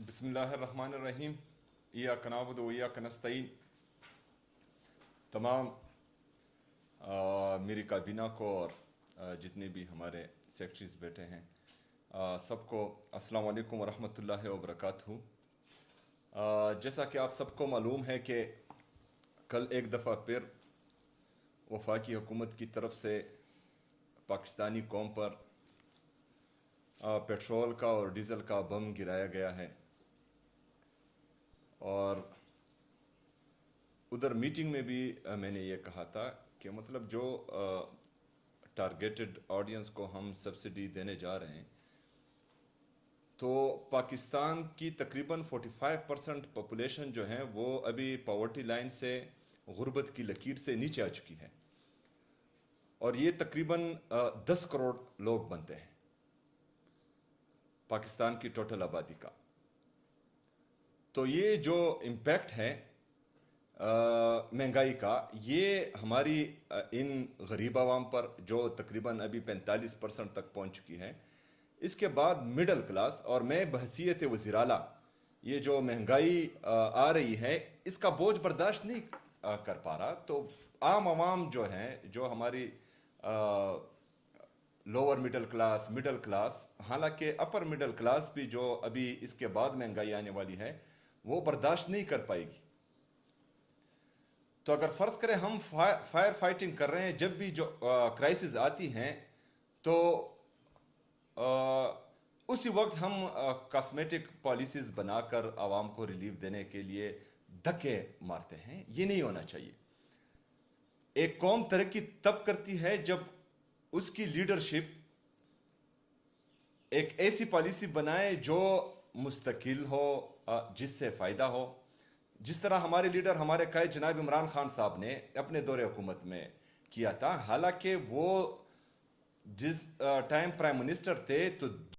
बिस्मिल्लाह अर्रहमान अर्रहीम। इय्याक नअबुदु व इय्याक नस्तईन। तमाम मेरी काबीना को और जितने भी हमारे सेक्रेटरीज बैठे हैं सबको अस्सलाम वालेकुम व रहमतुल्लाहि व बरकातहू। जैसा कि आप सबको मालूम है कि कल एक दफ़ा फिर वफाकी हुकूमत की तरफ से पाकिस्तानी कौम पर पेट्रोल का और डीज़ल का बम गिराया गया है। और उधर मीटिंग में भी मैंने ये कहा था कि मतलब जो टारगेटेड ऑडियंस को हम सब्सिडी देने जा रहे हैं, तो पाकिस्तान की तकरीबन 45% पॉपुलेशन जो है वो अभी पॉवर्टी लाइन से गुर्बत की लकीर से नीचे आ चुकी है, और ये तकरीबन 10 करोड़ लोग बनते हैं पाकिस्तान की टोटल आबादी का। तो ये जो इम्पैक्ट है महंगाई का, ये हमारी इन गरीब आवाम पर जो तकरीबन अभी 45% तक पहुंच चुकी है, इसके बाद मिडिल क्लास, और मैं बहसीयत वज़ीर आला ये जो महंगाई आ रही है इसका बोझ बर्दाश्त नहीं कर पा रहा। तो आम आवाम जो है, जो हमारी लोअर मिडिल क्लास, हालांकि अपर मिडिल क्लास भी जो अभी इसके बाद महंगाई आने वाली है वो बर्दाश्त नहीं कर पाएगी। तो अगर फर्ज करें हम फायर फाइटिंग कर रहे हैं, जब भी जो क्राइसिस आती हैं तो उसी वक्त हम कॉस्मेटिक पॉलिसीज बनाकर आवाम को रिलीफ देने के लिए धक्के मारते हैं। ये नहीं होना चाहिए। एक कौम तरक्की तब करती है जब उसकी लीडरशिप एक ऐसी पॉलिसी बनाए जो मुस्तकिल हो, जिससे फायदा हो। जिस तरह हमारे लीडर, हमारे कायद जनाब इमरान खान साहब ने अपने दौरे हुकूमत में किया था, हालांकि वो जिस टाइम प्राइम मिनिस्टर थे तो